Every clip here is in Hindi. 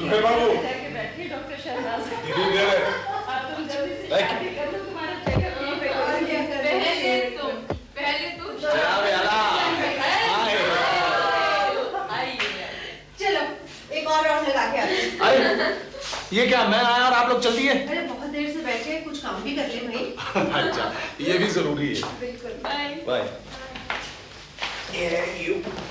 सुहेल बाबू बैठिए डॉक्टर शहनाज। धीरे धीरे। अब तुम जल्दी से शादी कर लो, तुम्हारा चेकअप यहीं पे करो। पहले तुम जनाब आला। चलो एक और राउंड लगा के आते। ये क्या, मैं आया और आप लोग चल दिए? अरे बहुत देर से बैठे, कुछ काम भी कर ले भाई। अच्छा, ये भी जरूरी है। बिल्कुल। Bye bye. ये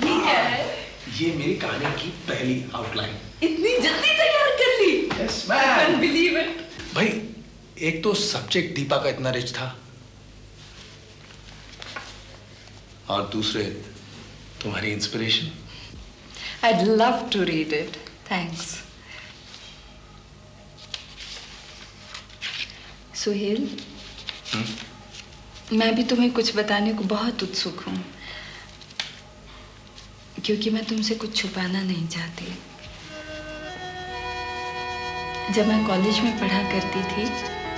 क्या है? ये मेरी कहानी की पहली आउटलाइन। इतनी जल्दी तैयार कर ली? Yes, ma'am. Unbelieve it. भाई, एक तो सब्जेक्ट दीपा का इतना रिच था, और दूसरे तुम्हारी inspiration. I'd love to read it. Thanks. Suhel, मैं भी तुम्हें कुछ बताने को बहुत उत्सुक हूँ, क्योंकि मैं तुमसे कुछ छुपाना नहीं चाहती। जब मैं कॉलेज में पढ़ा करती थी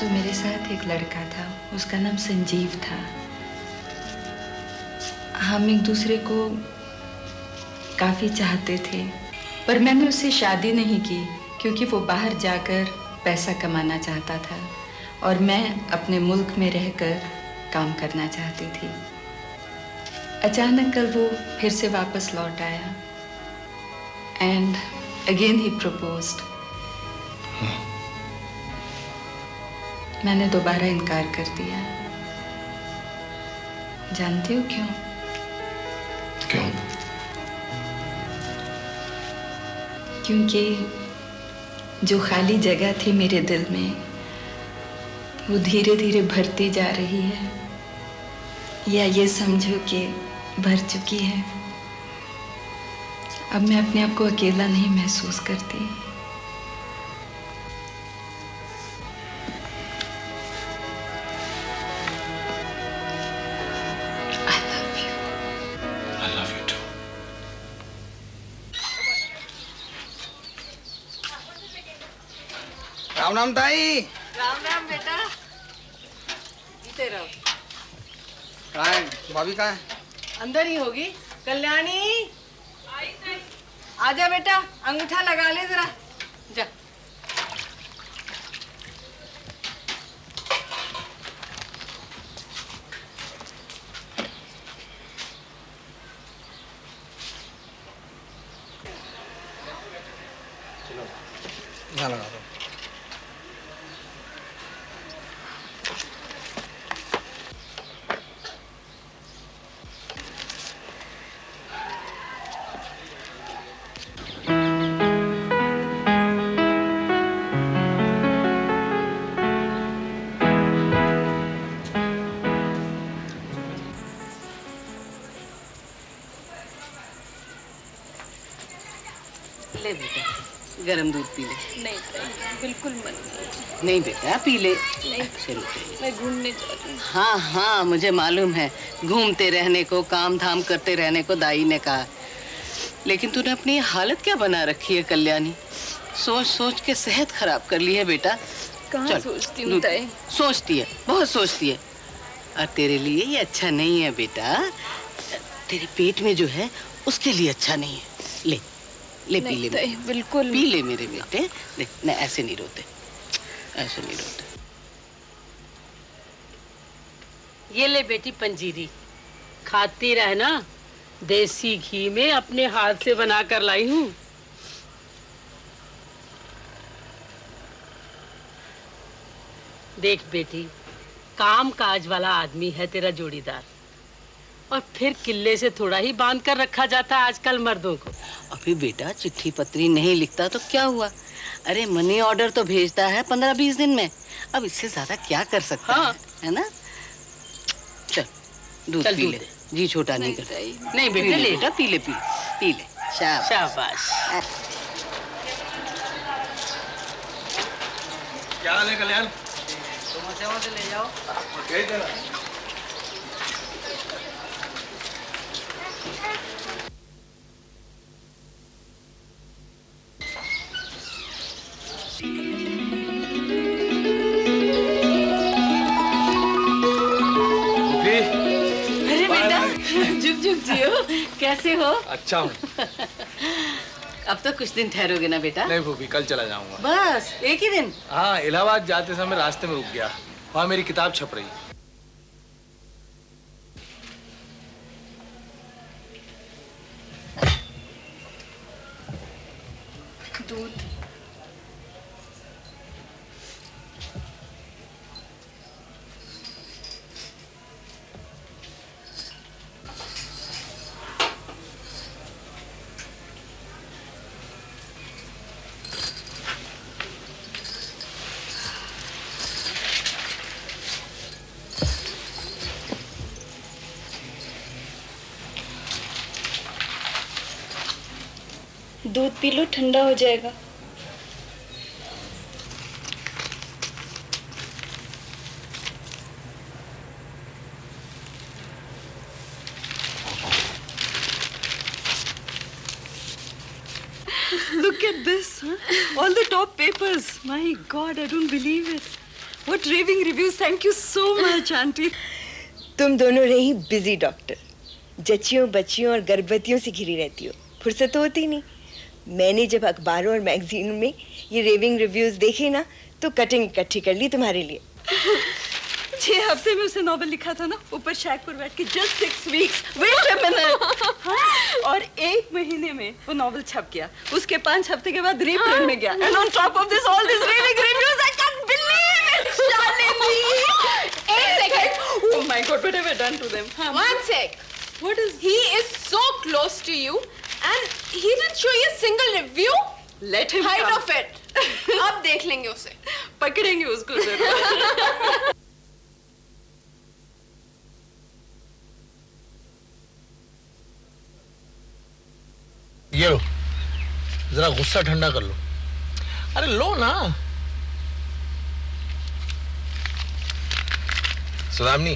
तो मेरे साथ एक लड़का था, उसका नाम संजीव था। हम एक दूसरे को काफ़ी चाहते थे, पर मैंने उससे शादी नहीं की क्योंकि वो बाहर जाकर पैसा कमाना चाहता था और मैं अपने मुल्क में रहकर काम करना चाहती थी। अचानक कल वो फिर से वापस लौट आया एंड अगेन ही प्रपोज्ड। मैंने दोबारा इनकार कर दिया। जानते हो क्यों? क्यों? क्योंकि जो खाली जगह थी मेरे दिल में वो धीरे धीरे भरती जा रही है, या ये समझो कि भर चुकी है। अब मैं अपने आप को अकेला नहीं महसूस करती। I love you. I love you too. Ram Ram ताई। राम राम बेटा। जीते रहो। कहाँ है भाभी? कहाँ है? अंदर ही होगी। कल्याणी आजा बेटा, अंगूठा लगा ले जरा। जा। यहाँ लगा दो। ले बेटा, गरम दूध पी ले। नहीं, बिल्कुल मन नहीं बेटा, पी ले। नहीं। चलो मैं घूमने जा रही हूँ। हाँ हाँ, मुझे मालूम है, घूमते रहने को, काम धाम करते रहने को दाई ने कहा, लेकिन तूने अपनी हालत क्या बना रखी है कल्याणी? सोच सोच के सेहत खराब कर ली है बेटा। कहाँ सोचती हूँ ताई? सोचती है, बहुत सोचती है, और तेरे लिए ये अच्छा नहीं है बेटा। तेरे पेट में जो है उसके लिए अच्छा नहीं है। ले ले, पी ले। बिल्कुल पी ले मेरे बेटे। देख ना, ऐसे नहीं रोते, ऐसे नहीं रोते। ये ले बेटी पंजीरी, खाती रह ना, देसी घी में अपने हाथ से बना कर लाई हूँ। देख बेटी, काम काज वाला आदमी है तेरा जोड़ीदार, और फिर किले से थोड़ा ही बांध कर रखा जाता है आजकल मर्दों को। अभी बेटा चिट्ठी पत्री नहीं लिखता तो क्या हुआ? अरे मनी ऑर्डर तो भेजता है 15-20 दिन में। अब इससे ज्यादा क्या कर सकता है ना? चल दूध पी ले, जी छोटा नहीं करता। नहीं बेटा, ले पी ले, पी ले। शाबाश। क्या हाल है कल्याण? तुम से ले जाओ। अरे बेटा, झुक झुक जियो। कैसे हो? अच्छा हूँ। अब तो कुछ दिन ठहरोगे ना बेटा? नहीं भूपी, कल चला जाऊंगा। बस एक ही दिन? हाँ, इलाहाबाद जाते समय रास्ते में रुक गया, वहाँ मेरी किताब छप रही। दूध। दूध पी लो, ठंडा हो जाएगा। Look at this, huh? All the top papers. My God, I don't believe it. What raving reviews. Thank you so much, Auntie. तुम दोनों रही बिजी डॉक्टर, जच्चियों बच्चियों और गर्भवतियों से घिरी रहती हो, फुर्सत तो होती नहीं। मैंने जब अखबारों और मैगजीनों में ये रेविंग रिव्यूज देखे ना, तो कटिंग इकट्ठी कर ली तुम्हारे लिए। 6 हफ्ते में उसे नॉवेल लिखा था ना, ऊपर शैक पर बैठ के just 6 weeks. Wait a minute. हाँ? और 1 महीने में वो नॉवेल छप गया। उसके 5 हफ्ते के बाद रीप्रिंट में गया। And on top of this, all these raving reviews, I can't believe it. Shalini. 1 second. Oh my God, what have I done to them? हाँ, 1 sec. What is? He is so close to you, and he didn't show you a single review. Let him Height come. of it. अब देख लेंगे उसे। पकड़ेंगे उसको जरूर। ये लो, जरा गुस्सा ठंडा कर लो। अरे लो ना। सुदामनी,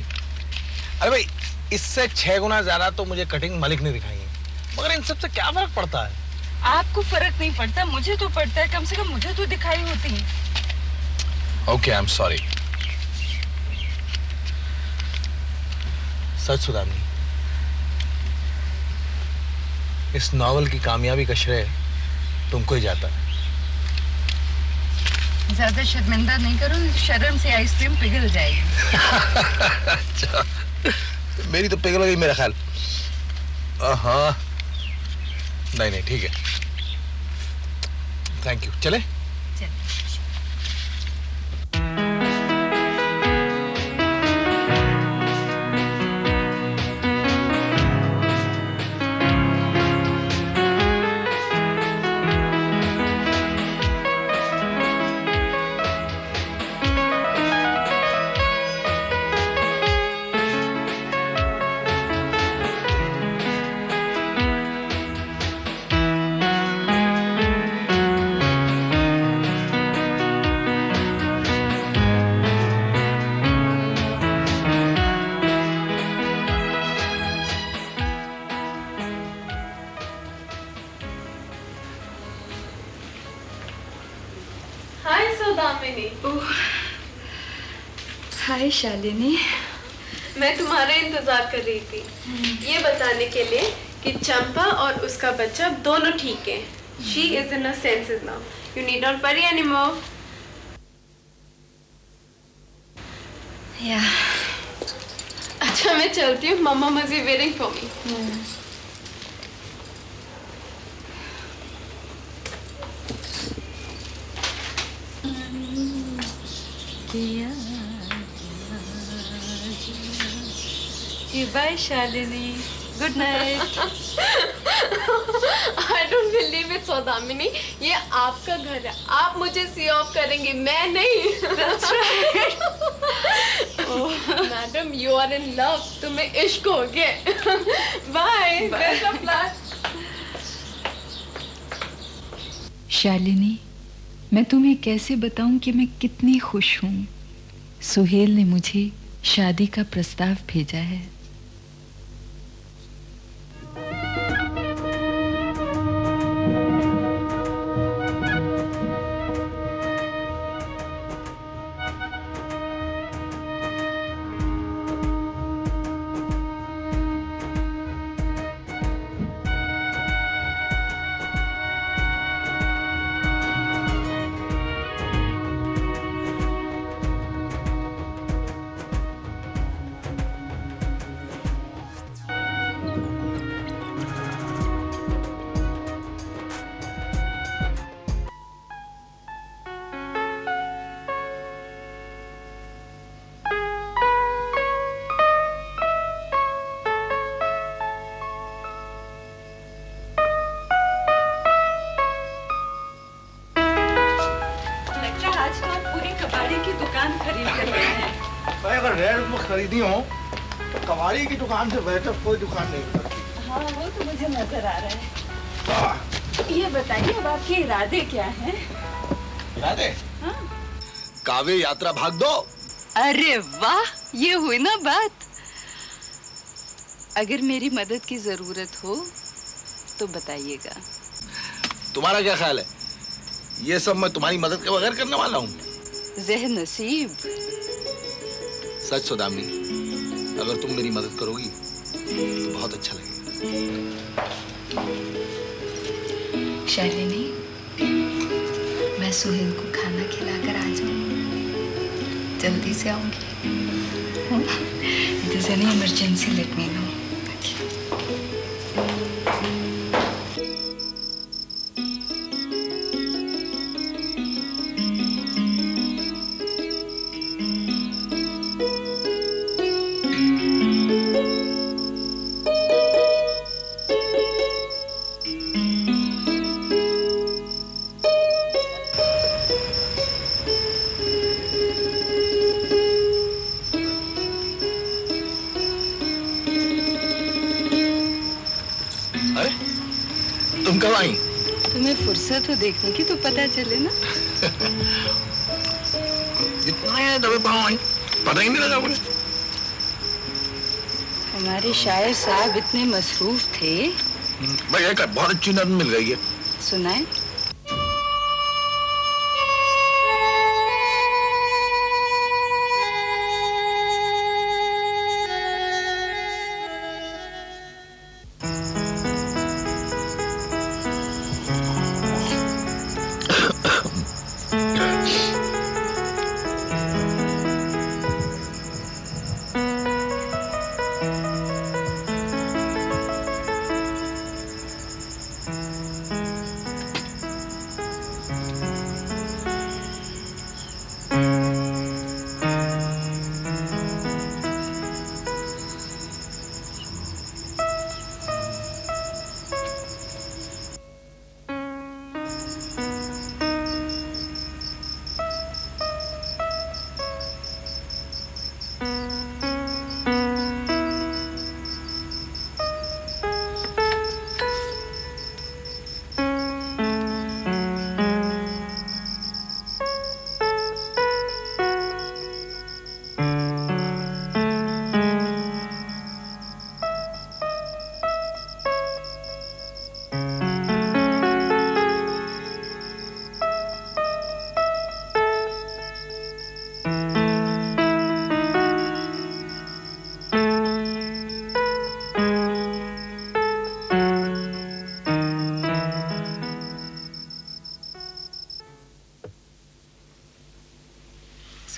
अरे भाई, इससे 6 गुना ज्यादा तो मुझे कटिंग मालिक ने दिखाई है, मगर इन सब से क्या फर्क पड़ता है? आपको फर्क नहीं पड़ता, मुझे तो पड़ता है। कम से कम मुझे तो दिखाई होती है। Okay, I am sorry. सच सुदामनी, इस नॉवल की कामयाबी का श्रेय तुमको ही जाता है। ज्यादा शर्मिंदा नहीं करो, शर्म से आइसक्रीम पिघल जाएगी। अच्छा, मेरी तो पिघल गई मेरा ख्याल। हाँ, नहीं ठीक है, थैंक यू। चले? हाय सौदामिनी। हाय शालिनी। मैं तुम्हारा इंतजार कर रही थी, ये बताने के लिए कि चंपा और उसका बच्चा दोनों ठीक हैं। She is in her senses now. You need not worry anymore. या अच्छा, मैं चलती हूँ। मम्मा must be waiting for me. Bye Shalini, good night. I don't believe it, Saudamini. ये आपका घर है, आप मुझे सी ऑफ करेंगे, मैं नहीं। That's right. Madam, you are in love. तुम्हें इश्क हो गया। Bye. Best of luck. Shalini, मैं तुम्हें कैसे बताऊं कि मैं कितनी खुश हूं। सुहेल ने मुझे शादी का प्रस्ताव भेजा है। दुकान खरीद कर गए हैं। भाई अगर रेड में खरीदी हो तो कबाड़ी की दुकान से बेहतर कोई दुकान नहीं होती। हाँ वो तो मुझे नजर आ रहा है। ये बताइए अब आपके इरादे क्या हैं? इरादे? हाँ। काव्य यात्रा भाग दो। अरे वाह, ये हुई ना बात। अगर मेरी मदद की जरूरत हो तो बताइएगा। तुम्हारा क्या ख्याल है, ये सब मैं तुम्हारी मदद के बगैर करने वाला हूँ? ज़ेह नसीब। सच सौदामिनी, अगर तुम मेरी मदद करोगी तो बहुत अच्छा लगेगा। शालिनी, मैं सुहेल को खाना खिलाकर आ जाऊँ, जल्दी से आऊंगी। If there's any emergency, let me know. तुम कब आई? तुम्हें फुर्सत हो देखने की तो पता चले ना। इतना दबे पाँव आई, पता ही नहीं लगा मुझे। हमारे शायर साहब इतने मसरूफ थे। भाई एक बहुत अच्छी नज़म मिल गई है। सुनाए?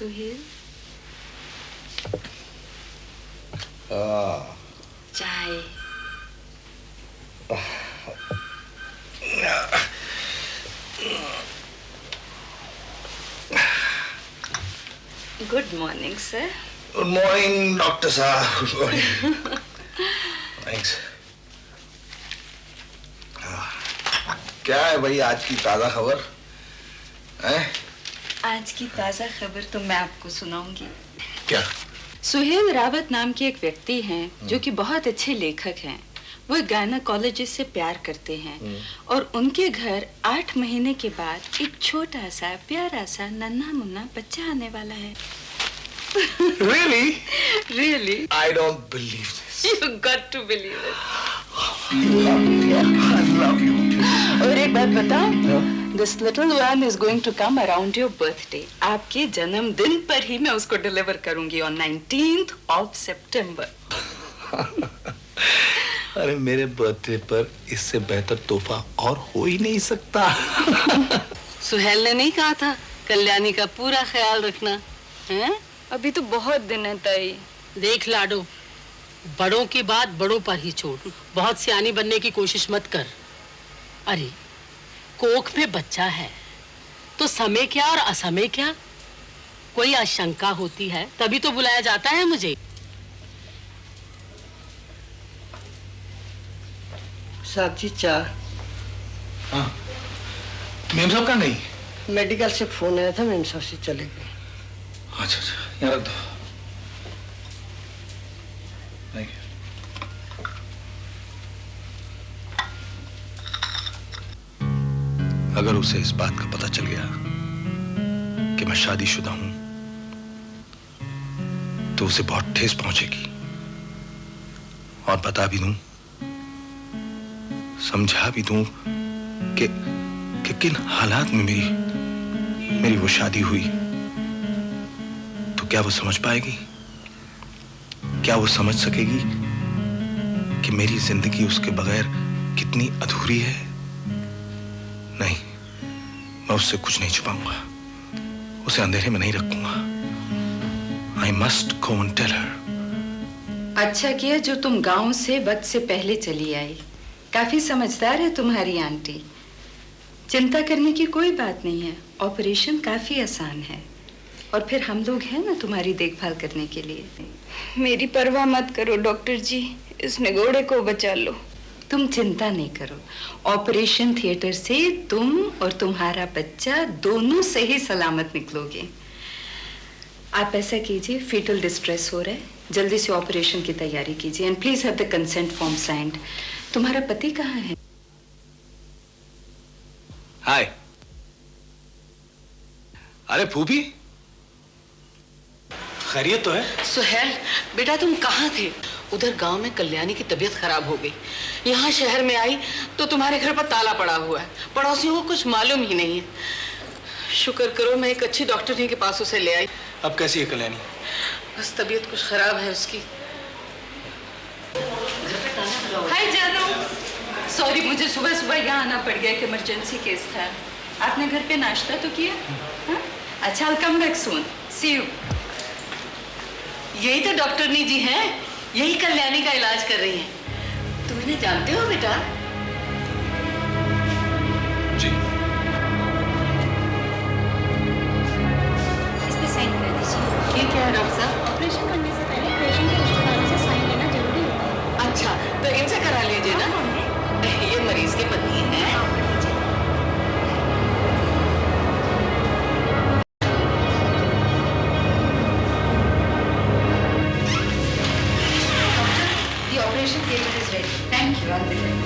सुहेल, चाय। Good morning sir. Good morning doctor साहब। Good morning. थैंक्स। क्या है भाई आज की ताजा खबर है? आज की ताजा खबर तो मैं आपको सुनाऊंगी। क्या? सुहेल रावत नाम के एक व्यक्ति हैं जो कि बहुत अच्छे लेखक हैं। वो एक गायनोकोलॉजिस्ट से प्यार करते हैं और उनके घर 8 महीने के बाद एक छोटा सा प्यारा सा नन्हा मुन्ना बच्चा आने वाला है। Really? Really? I don't believe this. You got to believe it. I love you. और एक बात बताओ, This little one is going to come around your birthday. आपके जन्मदिन पर ही मैं उसको डिलीवर करूंगी on 19th of September. अरे मेरे बर्थडे पर इससे बेहतर तोहफा और हो ही नहीं सकता। सुहेल ने नहीं कहा था कल्याणी का पूरा ख्याल रखना है? अभी तो बहुत दिन है ताई। देख लाडो, बड़ों की बात बड़ों पर ही छोड़, बहुत सियानी बनने की कोशिश मत कर। अरे कोख में बच्चा है तो समय क्या और असमय क्या? कोई आशंका होती है तभी तो बुलाया जाता है मुझे। साहब जी चाय। हाँ, मेम साहब का नहीं? मेडिकल से फोन आया था, मेम साहब से चले गए। अच्छा अच्छा, यहाँ रख दो। Thank you. अगर उसे इस बात का पता चल गया कि मैं शादीशुदा हूं तो उसे बहुत ठेस पहुंचेगी। और बता भी दूं, समझा भी दूं कि किन हालात में मेरी वो शादी हुई, तो क्या वो समझ पाएगी? क्या वो समझ सकेगी कि मेरी जिंदगी उसके बगैर कितनी अधूरी है? नहीं, मैं उससे कुछ नहीं छुपाऊंगा, उसे अंधेरे में नहीं रखूंगा। I must go and tell her. अच्छा किया जो तुम गांव से वक्त से पहले चली आई। काफी समझदार है तुम्हारी आंटी। चिंता करने की कोई बात नहीं है, ऑपरेशन काफी आसान है। और फिर हम लोग हैं ना तुम्हारी देखभाल करने के लिए। मेरी परवाह मत करो डॉक्टर जी, इस निगोड़े को बचा लो। तुम चिंता नहीं करो, ऑपरेशन थिएटर से तुम और तुम्हारा बच्चा दोनों सही सलामत निकलोगे। आप ऐसा कीजिए, फीटल डिस्ट्रेस हो रहा है, जल्दी से ऑपरेशन की तैयारी कीजिए and please have the consent form signed. तुम्हारा पति कहाँ है? हाय। अरे फूफी, खैरियत तो है? सुहेल बेटा तुम कहाँ थे? उधर गांव में कल्याणी की तबीयत खराब हो गई, यहाँ शहर में आई तो तुम्हारे घर पर ताला पड़ा हुआ है, पड़ोसियों को कुछ मालूम ही नहीं है। शुक्र करो मैं एक अच्छी डॉक्टरनी के पास उसे ले आई। अब कैसी है कल्याणी? बस तबीयत कुछ खराब है उसकी। हाय जानू, सॉरी मुझे सुबह सुबह यहाँ आना पड़ गया, एक इमरजेंसी केस था। आपने घर पे नाश्ता तो किया? हाँ? अच्छा, I'll come back soon. See you. यही तो डॉक्टरनी जी हैं, यही कल्याणी का इलाज कर रही हैं। तुम इन्हें जानते हो बेटा? जी। इस पे साइन कर दीजिए। ये क्या है डॉक्टर साहब? ऑपरेशन करने से पहले पेशेंट के रिश्तेदारों से साइन लेना जरूरी होता है। अच्छा, तो इनसे करा लीजिए ना। ये मरीज के पति हैं। The operation table is ready. Thank you. I'll be ready.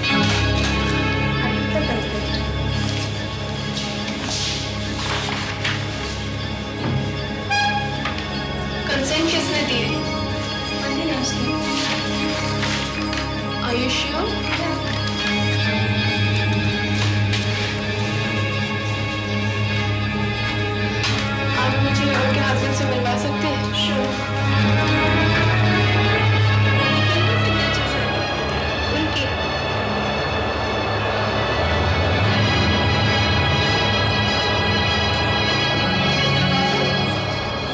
Consent किसने दी है? Are you sure? आप मुझे उनके हस्बैंड से मिलवा सकते हैं? Sure. उनकी।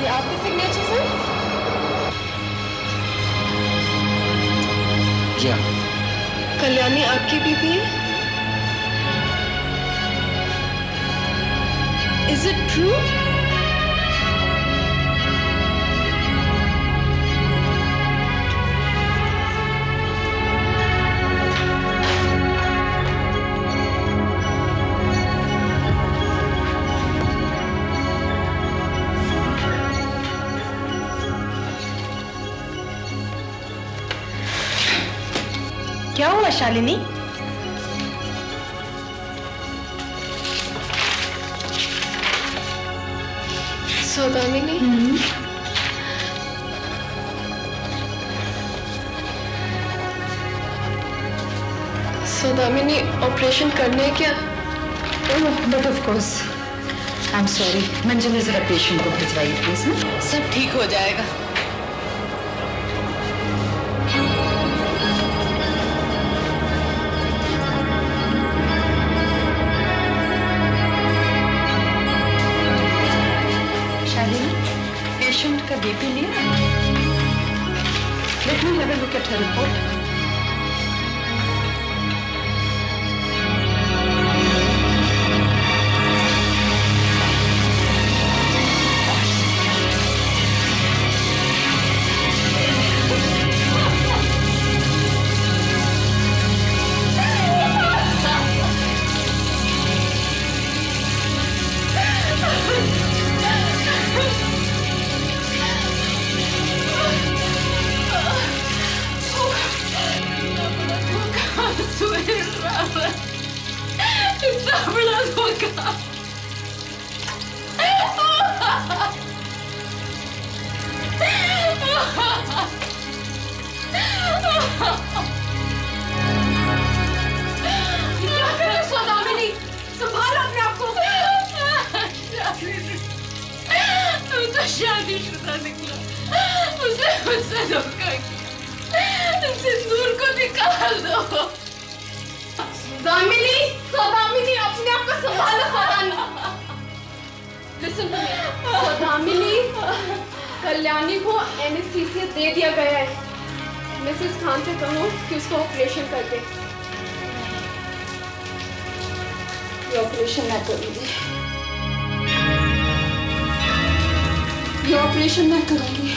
ये आपके सिग्नेचर हैं? जी हाँ। कल्याणी आपकी बीबी है? Is it true? क्या हुआ शालिनी? सौदामिनी, सौदामिनी ऑपरेशन करने है क्या? But of course I am sorry. Manju ने जरा पेशेंट को भिजवाइए प्लीज। सब ठीक हो जाएगा। पेशेंट का बीपी लिया? Let me have a look at her report. तो शादीशुदा निकला, उसे मुझसे धोखा किया। सिंदूर को निकाल दो। दामिनी, सौदामिनी, अपने आप को संभालो Saudamini. Listen to me. Saudamini, Kalyani को एनेस्थीसिया दे दिया गया है। मिसेस खान से कहो कि उसको ऑपरेशन कर दे। ये ऑपरेशन मैं करूंगी। ये ऑपरेशन मैं करूंगी।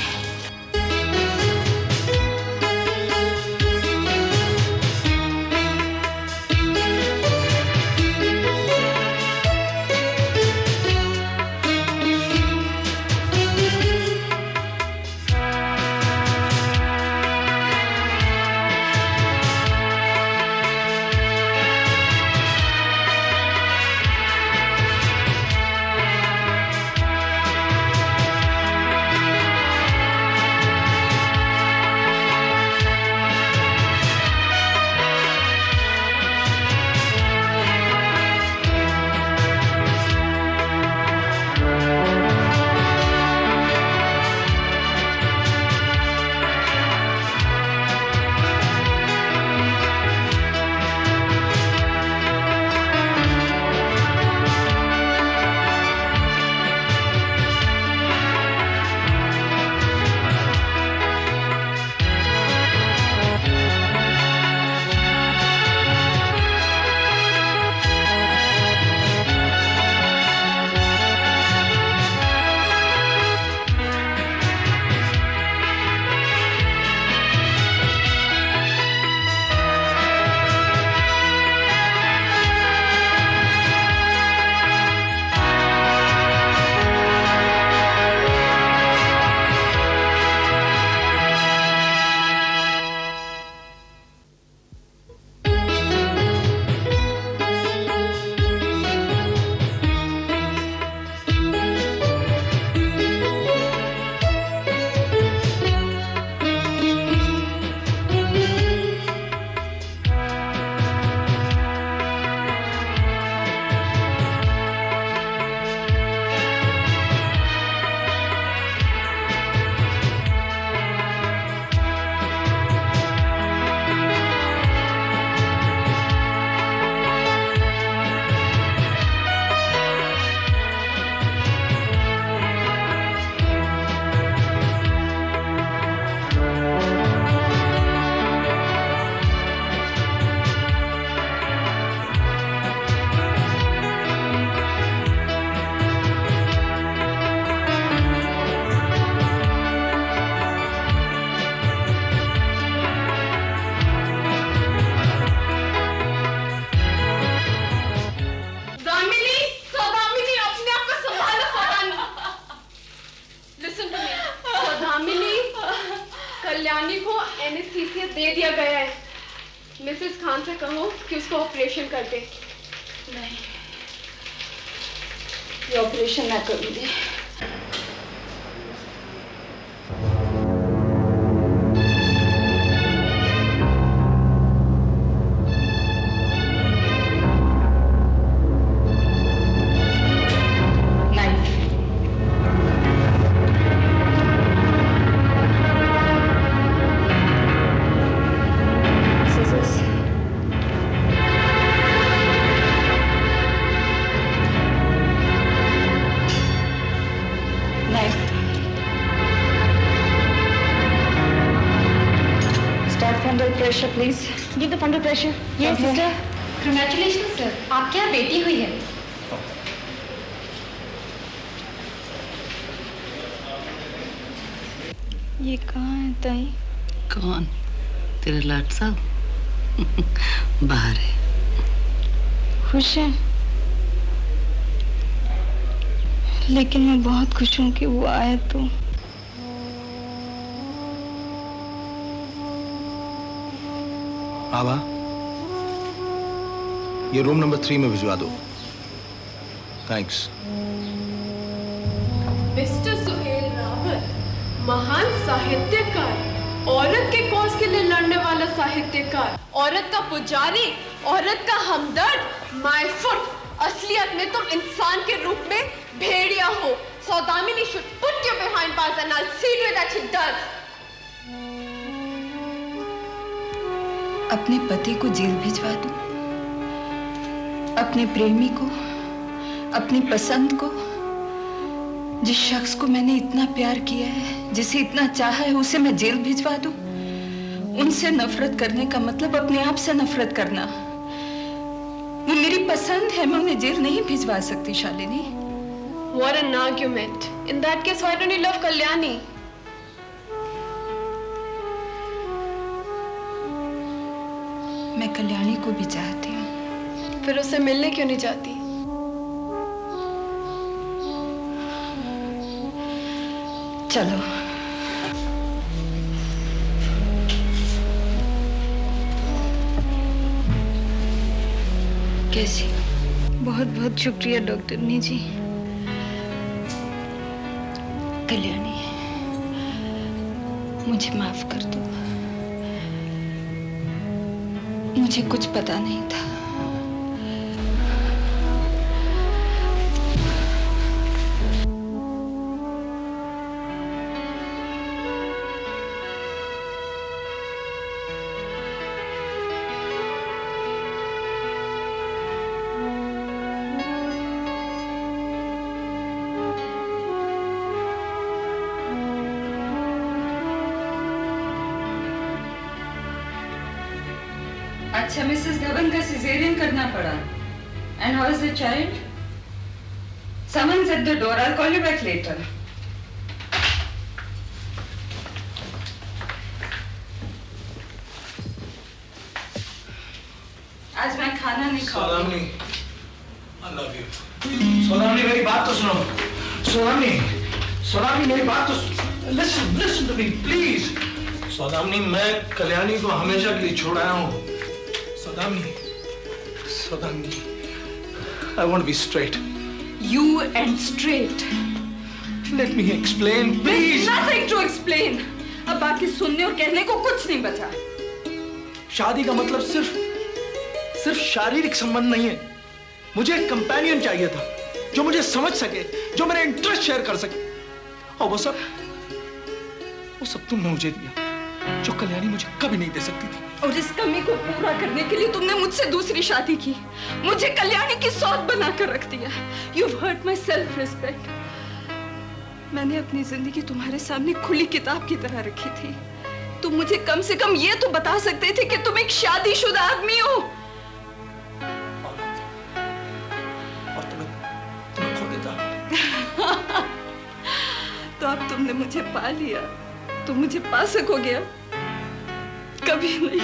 कल्याणी को एनेस्थीसिया दे दिया गया है। मिसेस खान से कहो कि उसको ऑपरेशन कर दे। नहीं, ये ऑपरेशन मैं करूंगी। Pressure, please. Give the fundal pressure. Yes, sister. Congratulations, sir. आपके यहाँ बेटी हुई है। ये कहाँ है ताई? कौन? तेरे लाट साहब बाहर है। खुश है? लेकिन मैं बहुत खुश हूँ कि वो आया तो। बाबा, ये रूम नंबर 3 में भिजवा दो। थैंक्स। मिस्टर सुहेल रावत, महान साहित्यकार, औरत के कॉज के लिए लड़ने वाला साहित्यकार, औरत का पुजारी, औरत का हमदर्द। माय फुट, असलियत में तुम इंसान के रूप में भेड़िया हो। Saudamini should put you does. अपने पति को जेल भिजवा दूं, अपने प्रेमी को, अपनी पसंद को, जिस शख्स को मैंने इतना प्यार किया है, जिसे इतना चाहा है, उसे मैं जेल भिजवा दूं। उनसे नफरत करने का मतलब अपने आप से नफरत करना। वो मेरी पसंद है, मैं उन्हें जेल नहीं भिजवा सकती Shalini. What an argument. In that case, why don't you love Kalyani? मैं कल्याणी को भी चाहती हूँ। फिर उससे मिलने क्यों नहीं जाती? चलो। कैसी? बहुत बहुत शुक्रिया डॉक्टरनी जी। कल्याणी, मुझे माफ कर दो। मुझे कुछ पता नहीं था। अच्छा, मिसेस धवन का सिजेरियन करना पड़ा। And how is the child? Someone's at the door. I'll call you back later. आज मैं खाना नहीं खाऊंगी। Saudamini, I love you. Saudamini, मेरी बात तो सुनो। सौदामिनी, मेरी बात तो listen to me, please. Saudamini, मैं कल्याणी को हमेशा के लिए छोड़ आया हूँ। Saudamini, I want to be straight. You and straight. Let me explain, please. There's nothing to explain. अब बाकी सुनने और कहने को कुछ नहीं बचा। शादी का मतलब सिर्फ शारीरिक संबंध नहीं है। मुझे एक कंपेनियन चाहिए था, जो मुझे समझ सके, जो मेरे इंटरेस्ट शेयर कर सके। और वो सब तुमने मुझे दिया, जो कल्याणी मुझे कभी नहीं दे सकती थी। और इस कमी को पूरा करने के लिए तुमने मुझसे दूसरी शादी की, मुझे कल्याणी की सौत बनाकर रख दिया। You've hurt my self-respect. मैंने अपनी जिंदगी तुम्हारे सामने खुली किताब की तरह रखी थी। तुम मुझे कम से कम ये तो बता सकते थे कि तुम एक शादीशुदा आदमी हो। और तुम्हें खो देता। तो अब तुमने मुझे पा लिया, तुम मुझे पा सकोगे? कभी नहीं।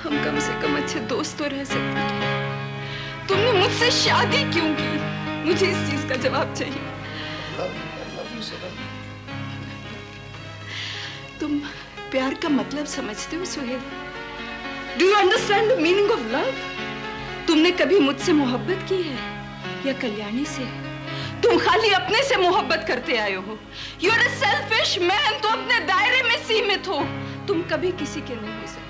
हम कम से कम अच्छे दोस्त तो रह सकते थे। तुमने मुझसे शादी क्यों की? मुझे इस चीज का जवाब चाहिए। तुम प्यार का मतलब समझते हो Suhail? Do you understand the meaning of love? तुमने कभी मुझसे मोहब्बत की है या कल्याणी से? तुम खाली अपने से मोहब्बत करते आए हो। You are a selfish man, तो अपने दायरे में सीमित हो। तुम कभी किसी के नहीं हो सकते।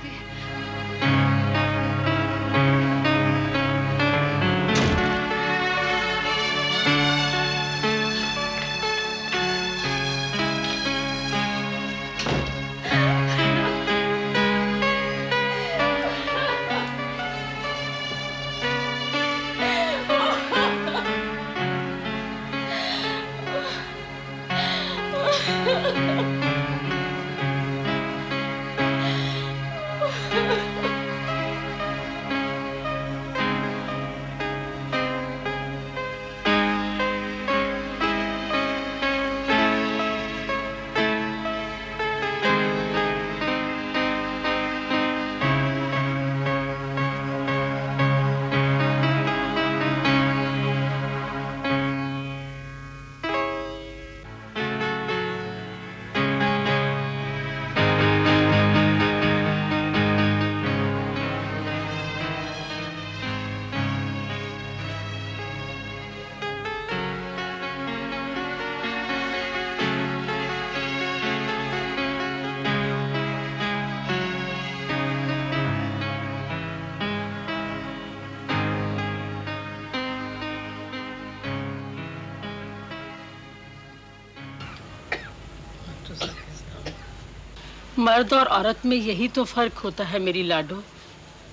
मर्द और औरत में यही तो फर्क होता है मेरी लाडो।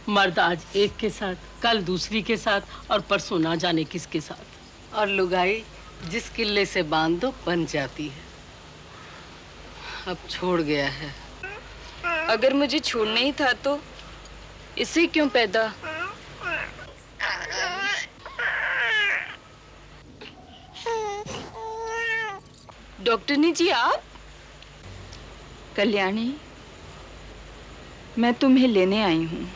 मर्द आज एक के साथ, कल दूसरी के साथ और परसों ना जाने किसके साथ। और लुगाई जिस किले से बांध दो बन जाती है। अब छोड़ गया है। अगर मुझे छोड़ना ही था तो इसे क्यों पैदा? डॉक्टरनी जी आप? कल्याणी, मैं तुम्हें लेने आई हूँ।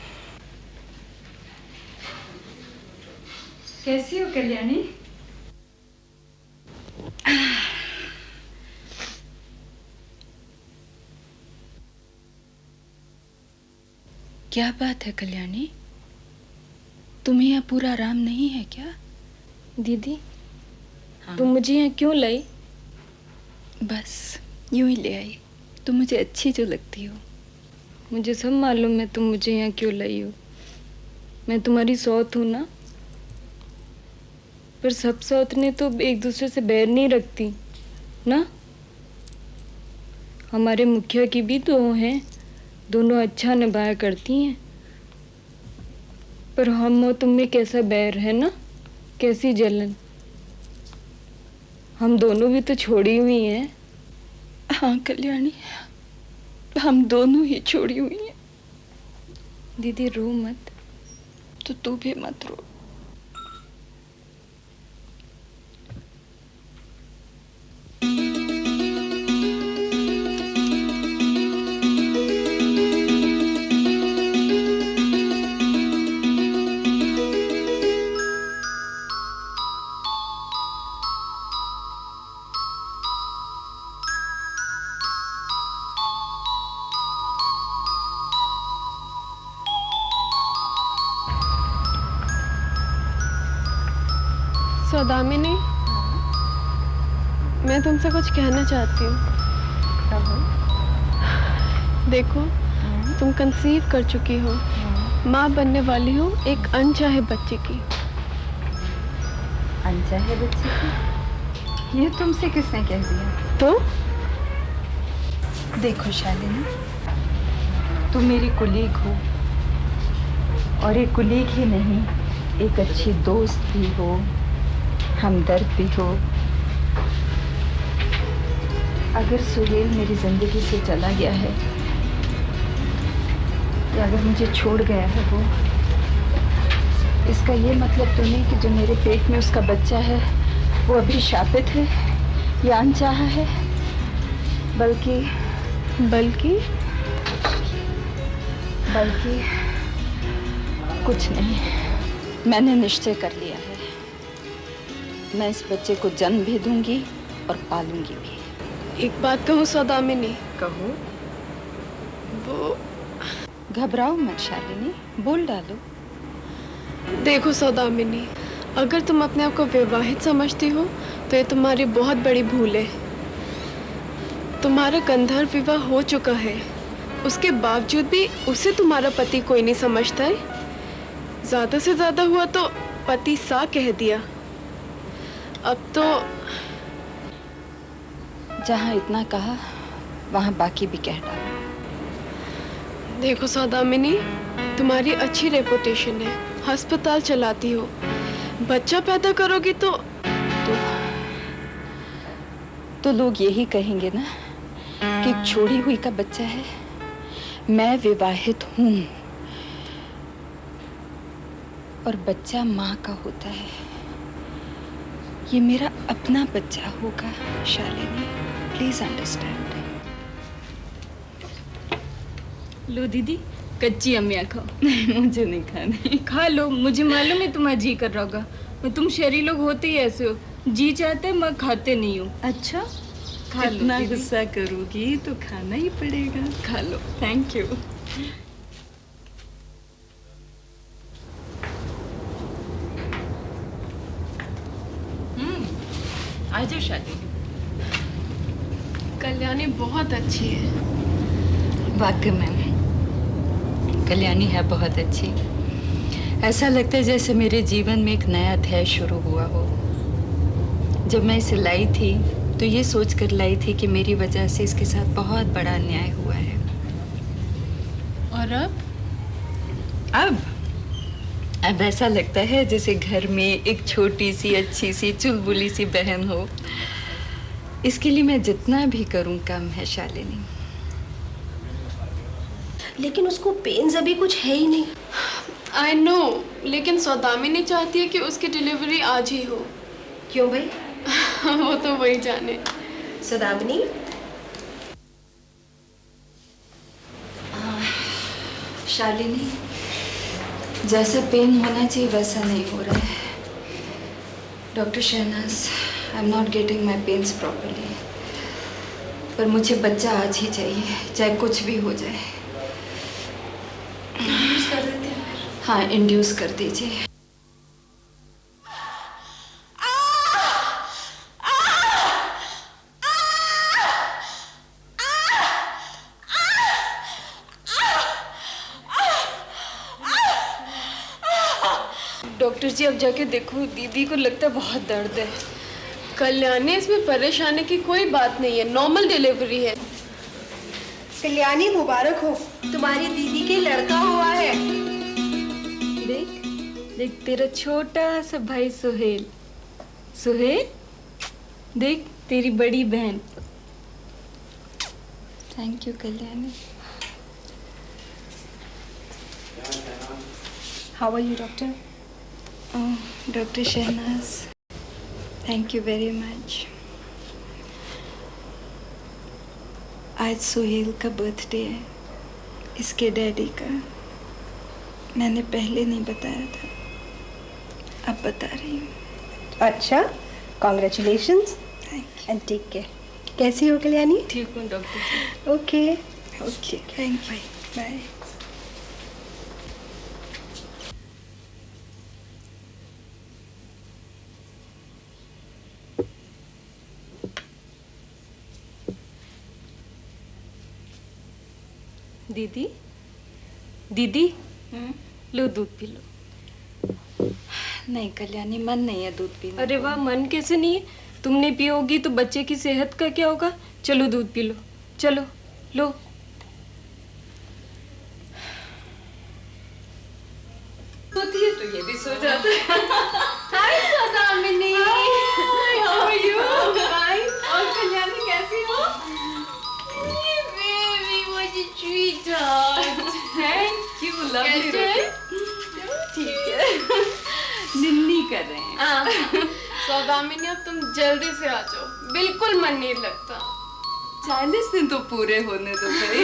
कैसी हो कल्याणी? क्या बात है कल्याणी, तुम्हें यहाँ पूरा आराम नहीं है क्या? दीदी तुम मुझे यहाँ क्यों लाई? बस यूं ही ले आई। तुम मुझे अच्छी जो लगती हो। मुझे सब मालूम है तुम मुझे यहाँ क्यों लाई हो। मैं तुम्हारी सौत हूँ ना। पर सब सौतने तो एक दूसरे से बैर नहीं रखती ना। हमारे मुखिया की भी तो हैं, दोनों अच्छा निभाया करती हैं। पर हम और तुम में कैसा बैर है ना, कैसी जलन। हम दोनों भी तो छोड़ी हुई हैं। हाँ कल्याणी, हम दोनों ही छोड़ी हुई हैं। दीदी रो मत। तो तू भी मत रो। सौदामिनी, मैं तुमसे कुछ कहना चाहती हूँ। देखो तुम कंसीव कर चुकी हो, माँ बनने वाली हो एक अनचाहे बच्चे की। अनचाहे बच्चे की? ये तुमसे किसने कह दिया? तो देखो शालिनी, तुम मेरी कुलीग हो, और एक कुलीग ही नहीं, एक अच्छी दोस्त भी हो, हमदर्द भी हो। अगर सुहेल मेरी जिंदगी से चला गया है या अगर मुझे छोड़ गया है वो, इसका ये मतलब तो नहीं कि जो मेरे पेट में उसका बच्चा है वो अभी शापित है या अनचाहा है, बल्कि कुछ नहीं। मैंने निश्चय कर लिया है, मैं इस बच्चे को जन्म भी दूंगी और पालूंगी भी। एक बात कहूँ सौदामिनी? कहो। वो घबराओ मत शालिनी, बोल डालो। देखो सौदामिनी, अगर तुम अपने आप को विवाहित समझती हो तो ये तुम्हारी बहुत बड़ी भूल है। तुम्हारा गंधर्व विवाह हो चुका है, उसके बावजूद भी उसे तुम्हारा पति कोई नहीं समझता है। ज्यादा से ज्यादा हुआ तो पति सा कह दिया। अब तो जहाँ इतना कहा वहाँ बाकी भी कह डाला। देखो सौदामिनी, तुम्हारी अच्छी रेपुटेशन है, अस्पताल चलाती हो, बच्चा पैदा करोगी तो लोग यही कहेंगे ना कि एक छोड़ी हुई का बच्चा है। मैं विवाहित हूँ और बच्चा माँ का होता है। ये मेरा अपना बच्चा होगा शालिनी, प्लीज अंडरस्टैंड। लो दीदी, कच्ची अम्मिया खाओ। मुझे नहीं खानी। खा लो, मुझे मालूम है तुम्हारा जी कर रहा होगा, पर तुम शहरी लोग होते ही ऐसे हो, जी चाहते हैं मैं खाते नहीं हूँ। अच्छा, खा लो। इतना गुस्सा करोगी तो खाना ही पड़ेगा। खा लो। Thank you. आ जाओ शालिनी। कल्याणी बहुत अच्छी है। वाकई में कल्याणी है बहुत अच्छी। ऐसा लगता है जैसे मेरे जीवन में एक नया अध्याय शुरू हुआ हो। जब मैं इसे लाई थी तो ये सोचकर लाई थी कि मेरी वजह से इसके साथ बहुत बड़ा अन्याय हुआ है। और अब ऐसा लगता है जैसे घर में एक छोटी सी अच्छी सी चुलबुली सी बहन हो। इसके लिए मैं जितना भी करूं कम है शालिनी। लेकिन उसको पेन्स अभी कुछ है ही नहीं। आई नो, लेकिन सौदामिनी चाहती है कि उसकी डिलीवरी आज ही हो। क्यों भाई? वो तो वही जाने। सौदामिनी, शालिनी, जैसा पेन होना चाहिए वैसा नहीं हो रहा है। Doctor Shahnaz, I am not getting my pains properly. पर मुझे बच्चा आज ही चाहिए, चाहे कुछ भी हो जाए। इंड्यूस कर देते हैं। हाँ, इंड्यूस कर दीजिए। डॉक्टर जी, अब जाके देखो, दीदी को लगता है बहुत दर्द है। कल्याणी, इसमें परेशानी की कोई बात नहीं है, नॉर्मल डिलीवरी है। कल्याणी, मुबारक हो, तुम्हारी दीदी के लड़का हुआ है। देख देख, तेरा छोटा सा भाई सुहेल। सुहेल, देख तेरी बड़ी बहन। Thank you Kalyani. How are you doctor? Doctor Shahnaz, thank you very much. आज सुहेल का बर्थडे है, इसके डैडी का। मैंने पहले नहीं बताया था, अब बता रही हूँ। अच्छा, कॉन्ग्रेचुलेशंस एंड टेक केयर। कैसी हो कल्याणी? ठीक हूँ doctor ji. Okay okay, thank you, bye. दीदी, दीदी, लो दूध पी लो। नहीं कल्याणी, मन नहीं है दूध पीने। अरे वाह, मन कैसे नहीं है? तुम नहीं पियोगी तो बच्चे की सेहत का क्या होगा? चलो दूध पी लो, चलो लो। सोती है तो ये भी सो जाता है। Hi Saudamini, how are you? Fine. और कल्याणी कैसी हो? Thank you, lovely. ठीक है, निन्नी कर रहे हैं। सौदामिनी, अब तुम जल्दी से आ जाओ, बिल्कुल मन नहीं लगता। 40 दिन तो पूरे होने दो भाई।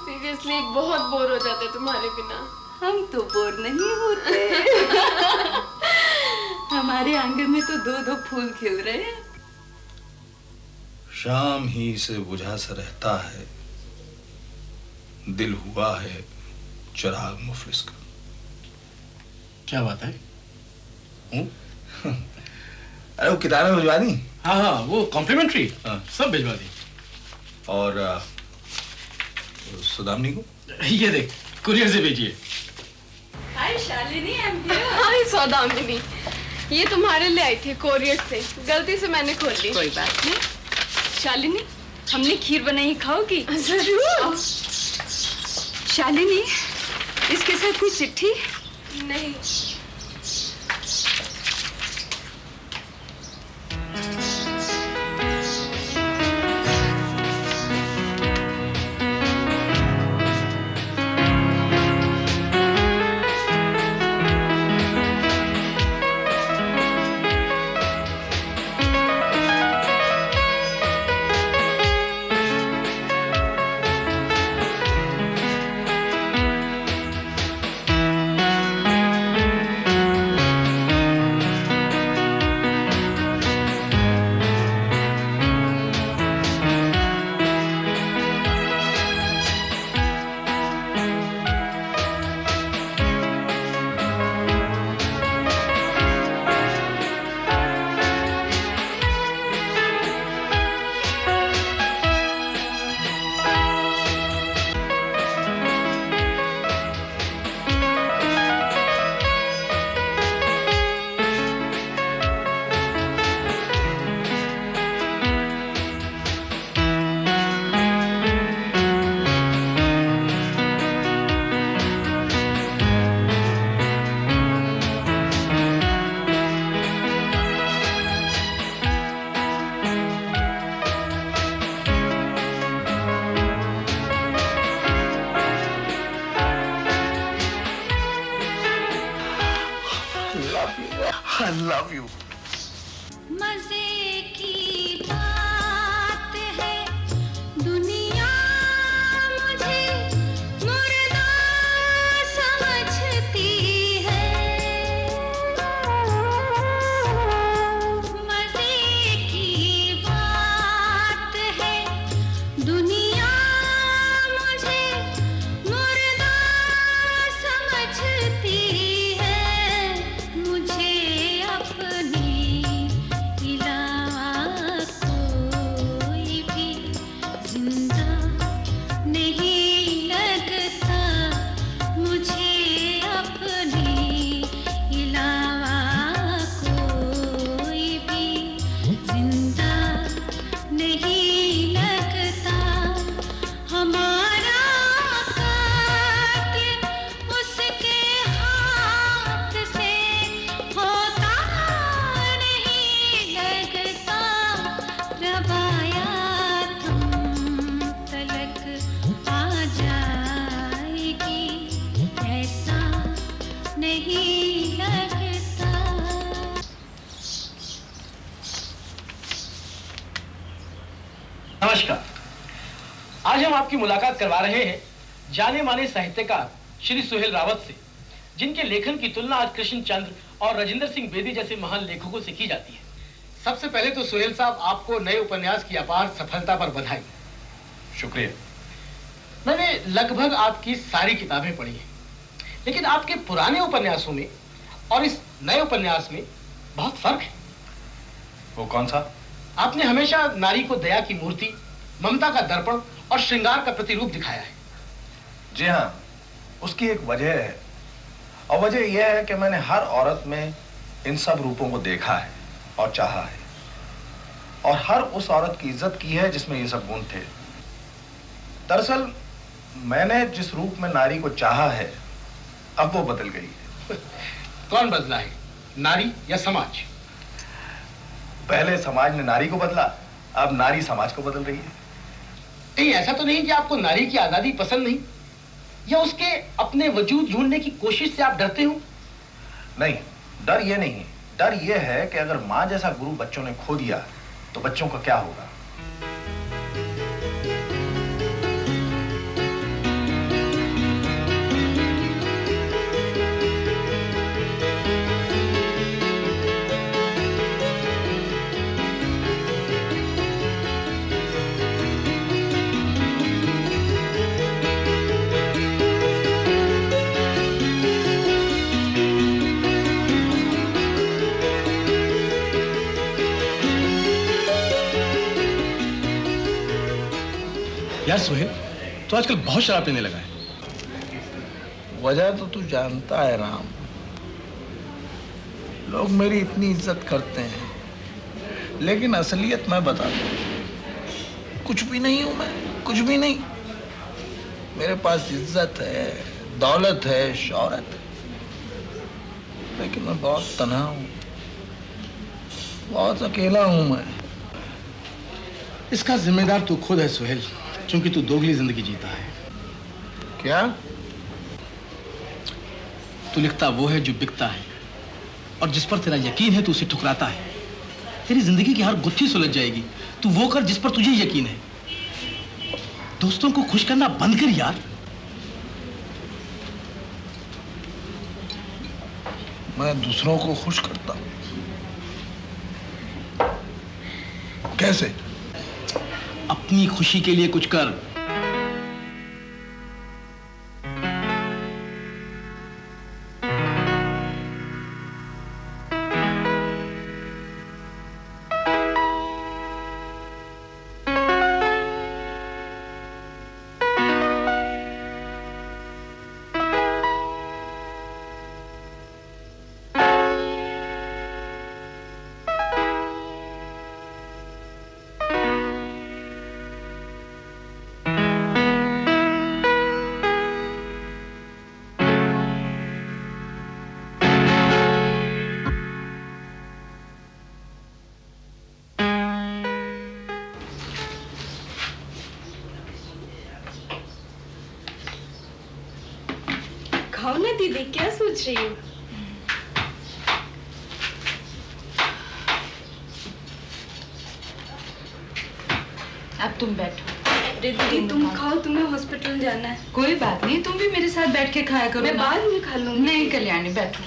सीरियसली बहुत बोर हो जाते तुम्हारे बिना। हम तो बोर नहीं होते। हमारे आंगन में तो 2-2 फूल खिल रहे हैं। शाम ही से बुझा सा रहता है, दिल हुआ है चिराग मुफलिस का। क्या बात है? अरे वो किताबें भिजवा दी? हाँ हाँ, वो कॉम्प्लीमेंट्री सब भिजवा दी। और सौदामिनी को? ये देख, कुरियर से भेजिए। हाय शालिनी, आई एम हियर। हाय सौदामिनी, ये तुम्हारे लिए आई थी कोरियर से, गलती से मैंने खोल ली। कोई बात नहीं। शालिनी, हमने खीर बनाई, खाओगी? जरूर। शालिनी, इसके साथ कोई चिट्ठी? नहीं। यू। मजे की बात है दुनिया मुझे मुर्दा समझती है। मजे की बात है दुनिया मुझे मुर्दा समझती है। मुझे अपनी कोई भी जिंदा नहीं लगता। मुझे अपने अलावा कोई भी जिंदा नहीं लगता। हमारा कातिल उसके हाथ से होता नहीं लगता। रबाया तुम तलक आ जाएगी ऐसा नहीं लगता। नमस्कार। आज हम आपकी मुलाकात करवा रहे हैं जाने माने साहित्यकार श्री सुहेल रावत से, जिनके लेखन की तुलना आज कृष्ण चंद्र और राजेंद्र सिंह बेदी जैसे महान लेखकों से की जाती है। सबसे पहले तो सुहेल साहब, आपको नए उपन्यास की अपार सफलता पर बधाई। शुक्रिया। मैंने लगभग आपकी सारी किताबें पढ़ी हैं, लेकिन आपके पुराने उपन्यासों में और इस नए उपन्यास में बहुत फर्क है। वो कौन सा? आपने हमेशा नारी को दया की मूर्ति, ममता का दर्पण और श्रृंगार का प्रतिरूप दिखाया है। जी हाँ, उसकी एक वजह है, और वजह यह है कि मैंने हर औरत में इन सब रूपों को देखा है और चाहा है, और हर उस औरत की इज्जत की है जिसमें ये सब गुण थे। दरअसल मैंने जिस रूप में नारी को चाहा है, अब वो बदल गई है। कौन बदला है, नारी या समाज? पहले समाज ने नारी को बदला, अब नारी समाज को बदल रही है। नहीं, ऐसा तो नहीं कि आपको नारी की आजादी पसंद नहीं, या उसके अपने वजूद ढूंढने की कोशिश से आप डरते हो? नहीं, डर ये नहीं है। डर ये है कि अगर माँ जैसा गुरु बच्चों ने खो दिया तो बच्चों का क्या होगा। यार सुहेल, तो आजकल बहुत शराब पीने लगा है। वजह तो तू जानता है राम, लोग मेरी इतनी इज्जत करते हैं, लेकिन असलियत मैं बता दूं, कुछ भी नहीं हूं मैं, कुछ भी नहीं। मेरे पास इज्जत है, दौलत है, शौहरत है, लेकिन मैं बहुत तन्हा हूं, बहुत अकेला हूं मैं। इसका जिम्मेदार तू खुद है सुहेल, क्योंकि तू दोगली जिंदगी जीता है। क्या? तू लिखता वो है जो बिकता है, और जिस पर तेरा यकीन है तू उसे ठुकराता है। तेरी जिंदगी की हर गुत्थी सुलझ जाएगी। तू वो कर जिस पर तुझे यकीन है। दोस्तों को खुश करना बंद कर यार। मैं दूसरों को खुश करता हूं। कैसे? अपनी खुशी के लिए कुछ कर। खाओ ना दीदी, क्या सोच रही हो? अब तुम बैठो। दीदी तुम खाओ, तुम्हें हॉस्पिटल जाना है। कोई बात नहीं, तुम भी मेरे साथ बैठ के खाया करो। मैं बाद में खा लूंगी। नहीं कल्याणी, बैठो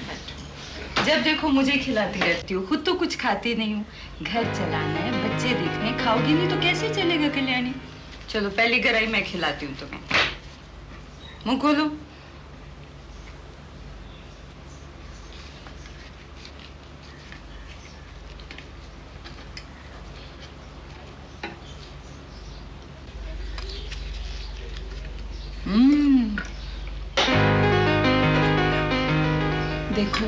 बैठो। जब देखो मुझे खिलाती रहती हो, खुद तो कुछ खाती नहीं हूँ। घर चलाना है, बच्चे देखने, खाओगी नहीं तो कैसे चलेगा कल्याणी? चलो पहली गराई मैं खिलाती हूँ तुम्हें। मुंह खोलो। देखो,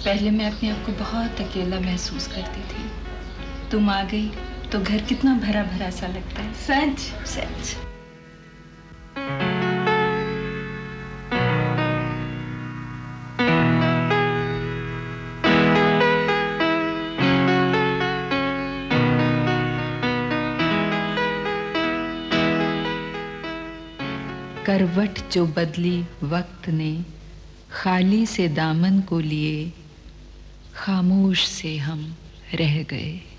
पहले मैं अपने आप को बहुत अकेला महसूस करती थी। तुम आ गई तो घर कितना भरा भरा सा लगता है। सच सच। करवट जो बदली वक्त ने, खाली से दामन को लिए, खामोश से हम रह गए।